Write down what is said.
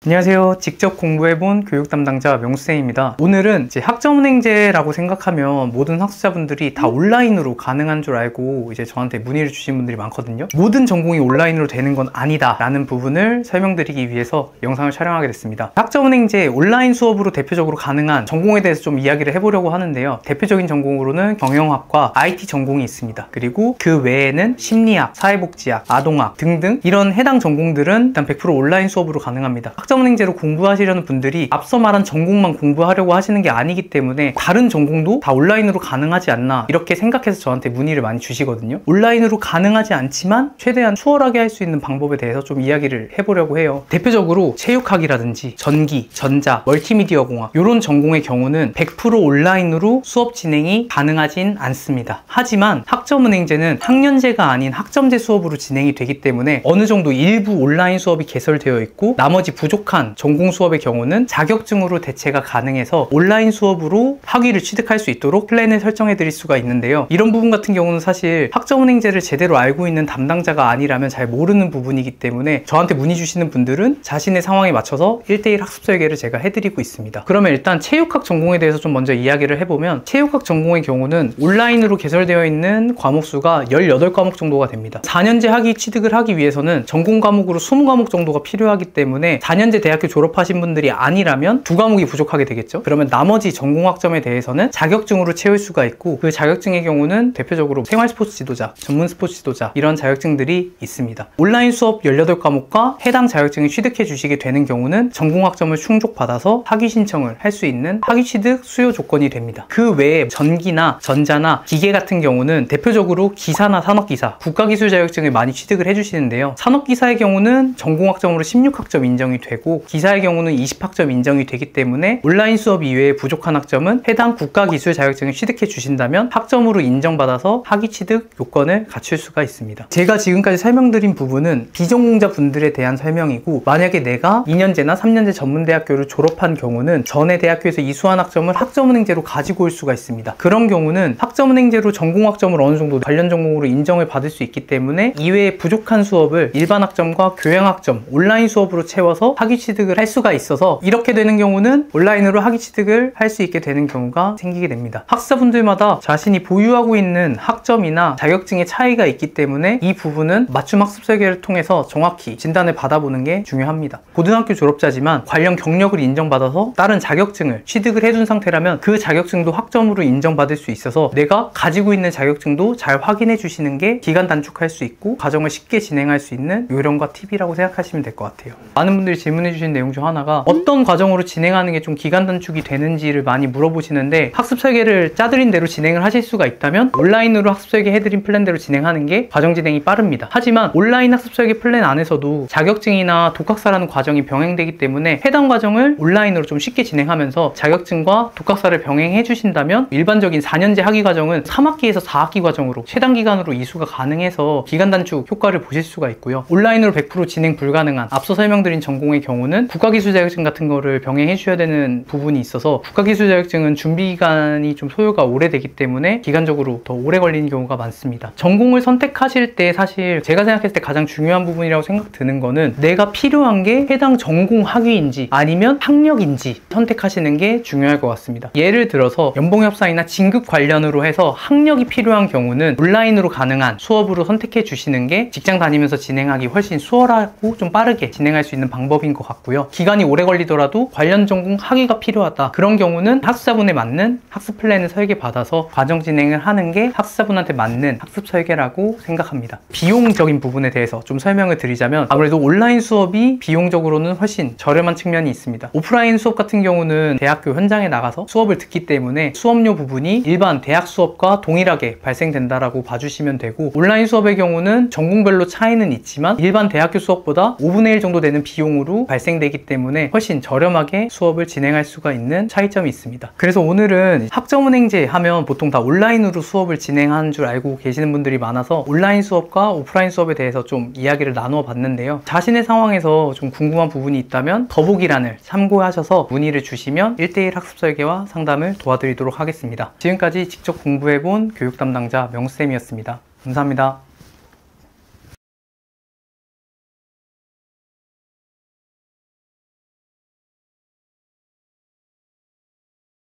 안녕하세요. 직접 공부해본 교육 담당자 명수쌤입니다. 오늘은 이제 학점은행제라고 생각하면 모든 학습자분들이 다 온라인으로 가능한 줄 알고 이제 저한테 문의를 주신 분들이 많거든요. 모든 전공이 온라인으로 되는 건 아니다 라는 부분을 설명드리기 위해서 영상을 촬영하게 됐습니다. 학점은행제 온라인 수업으로 대표적으로 가능한 전공에 대해서 좀 이야기를 해보려고 하는데요. 대표적인 전공으로는 경영학과 IT 전공이 있습니다. 그리고 그 외에는 심리학, 사회복지학, 아동학 등등 이런 해당 전공들은 일단 100% 온라인 수업으로 가능합니다. 학점은행제로 공부하시려는 분들이 앞서 말한 전공만 공부하려고 하시는 게 아니기 때문에 다른 전공도 다 온라인으로 가능하지 않나 이렇게 생각해서 저한테 문의를 많이 주시거든요. 온라인으로 가능하지 않지만 최대한 수월하게 할 수 있는 방법에 대해서 좀 이야기를 해보려고 해요. 대표적으로 체육학이라든지 전기, 전자, 멀티미디어 공학 이런 전공의 경우는 100% 온라인으로 수업 진행이 가능하진 않습니다. 하지만 학점은행제는 학년제가 아닌 학점제 수업으로 진행이 되기 때문에 어느 정도 일부 온라인 수업이 개설되어 있고 나머지 부족한 전공 수업의 경우는 자격증으로 대체가 가능해서 온라인 수업으로 학위를 취득할 수 있도록 플랜을 설정해 드릴 수가 있는데요. 이런 부분 같은 경우는 사실 학점은행제를 제대로 알고 있는 담당자가 아니라면 잘 모르는 부분이기 때문에 저한테 문의 주시는 분들은 자신의 상황에 맞춰서 1:1 학습 설계를 제가 해드리고 있습니다. 그러면 일단 체육학 전공에 대해서 좀 먼저 이야기를 해보면 체육학 전공의 경우는 온라인으로 개설되어 있는 과목 수가 18과목 정도가 됩니다. 4년제 학위 취득을 하기 위해서는 전공 과목으로 20과목 정도가 필요하기 때문에 4년제 대학교 졸업하신 분들이 아니라면 2과목이 부족하게 되겠죠. 그러면 나머지 전공학점에 대해서는 자격증으로 채울 수가 있고 그 자격증의 경우는 대표적으로 생활스포츠 지도자, 전문 스포츠 지도자 이런 자격증들이 있습니다. 온라인 수업 18과목과 해당 자격증을 취득해 주시게 되는 경우는 전공학점을 충족받아서 학위 신청을 할 수 있는 학위 취득 수요 조건이 됩니다. 그 외에 전기나 전자나 기계 같은 경우는 대표적으로 기사나 산업기사, 국가기술 자격증을 많이 취득을 해주시는데요. 산업기사의 경우는 전공학점으로 16학점 인정이 되고 기사의 경우는 20학점 인정이 되기 때문에 온라인 수업 이외에 부족한 학점은 해당 국가기술 자격증을 취득해 주신다면 학점으로 인정받아서 학위 취득 요건을 갖출 수가 있습니다. 제가 지금까지 설명드린 부분은 비전공자 분들에 대한 설명이고 만약에 내가 2년제나 3년제 전문대학교를 졸업한 경우는 전에 대학교에서 이수한 학점을 학점은행제로 가지고 올 수가 있습니다. 그런 경우는 학점은행제로 전공학점을 어느 정도 관련 전공으로 인정을 받을 수 있기 때문에 이외에 부족한 수업을 일반 학점과 교양학점, 온라인 수업으로 채워서 학위 취득을 할 수가 있어서 이렇게 되는 경우는 온라인으로 학위 취득을 할 수 있게 되는 경우가 생기게 됩니다. 학사분들마다 자신이 보유하고 있는 학점이나 자격증의 차이가 있기 때문에 이 부분은 맞춤 학습 설계를 통해서 정확히 진단을 받아보는 게 중요합니다. 고등학교 졸업자지만 관련 경력을 인정받아서 다른 자격증을 취득을 해둔 상태라면 그 자격증도 학점으로 인정받을 수 있어서 내가 가지고 있는 자격증도 잘 확인해 주시는 게 기간 단축할 수 있고 과정을 쉽게 진행할 수 있는 요령과 팁이라고 생각하시면 될 것 같아요. 많은 분들이 질문해 주신 내용 중 하나가 어떤 과정으로 진행하는 게 좀 기간 단축이 되는지를 많이 물어보시는데 학습 설계를 짜드린 대로 진행을 하실 수가 있다면 온라인으로 학습 설계 해드린 플랜대로 진행하는 게 과정 진행이 빠릅니다. 하지만 온라인 학습 설계 플랜 안에서도 자격증이나 독학사라는 과정이 병행되기 때문에 해당 과정을 온라인으로 좀 쉽게 진행하면서 자격증과 독학사를 병행해 주신다면 일반적인 4년제 학위 과정은 3학기에서 4학기 과정으로 최단 기간으로 이수가 가능해서 기간 단축 효과를 보실 수가 있고요. 온라인으로 100% 진행 불가능한 앞서 설명드린 전공의 경우는 국가기술 자격증 같은 거를 병행해 주셔야 되는 부분이 있어서 국가기술 자격증은 준비 기간이 좀 소요가 오래되기 때문에 기간적으로 더 오래 걸리는 경우가 많습니다. 전공을 선택하실 때 사실 제가 생각했을 때 가장 중요한 부분이라고 생각 드는 거는 내가 필요한 게 해당 전공 학위인지 아니면 학력인지 선택하시는 게 중요할 것 같습니다. 예를 들어서 연봉협상이나 진급 관련으로 해서 학력이 필요한 경우는 온라인으로 가능한 수업으로 선택해 주시는 게 직장 다니면서 진행하기 훨씬 수월하고 좀 빠르게 진행할 수 있는 방법인 것 같고요. 기간이 오래 걸리더라도 관련 전공 학위가 필요하다. 그런 경우는 학습자분에 맞는 학습 플랜을 설계받아서 과정 진행을 하는 게 학습자분한테 맞는 학습 설계라고 생각합니다. 비용적인 부분에 대해서 좀 설명을 드리자면 아무래도 온라인 수업이 비용적으로는 훨씬 저렴한 측면이 있습니다. 오프라인 수업 같은 경우는 대학교 현장에 나가서 수업을 듣기 때문에 수업료 부분이 일반 대학 수업과 동일하게 발생된다라고 봐주시면 되고 온라인 수업의 경우는 전공별로 차이는 있지만 일반 대학교 수업보다 5분의 1 정도 되는 비용으로 발생되기 때문에 훨씬 저렴하게 수업을 진행할 수가 있는 차이점이 있습니다. 그래서 오늘은 학점은행제 하면 보통 다 온라인으로 수업을 진행하는 줄 알고 계시는 분들이 많아서 온라인 수업과 오프라인 수업에 대해서 좀 이야기를 나누어 봤는데요. 자신의 상황에서 좀 궁금한 부분이 있다면 더보기란을 참고하셔서 문의를 주시면 1:1 학습 설계와 상담을 도와드리도록 하겠습니다. 지금까지 직접 공부해본 교육 담당자 명수쌤이었습니다. 감사합니다.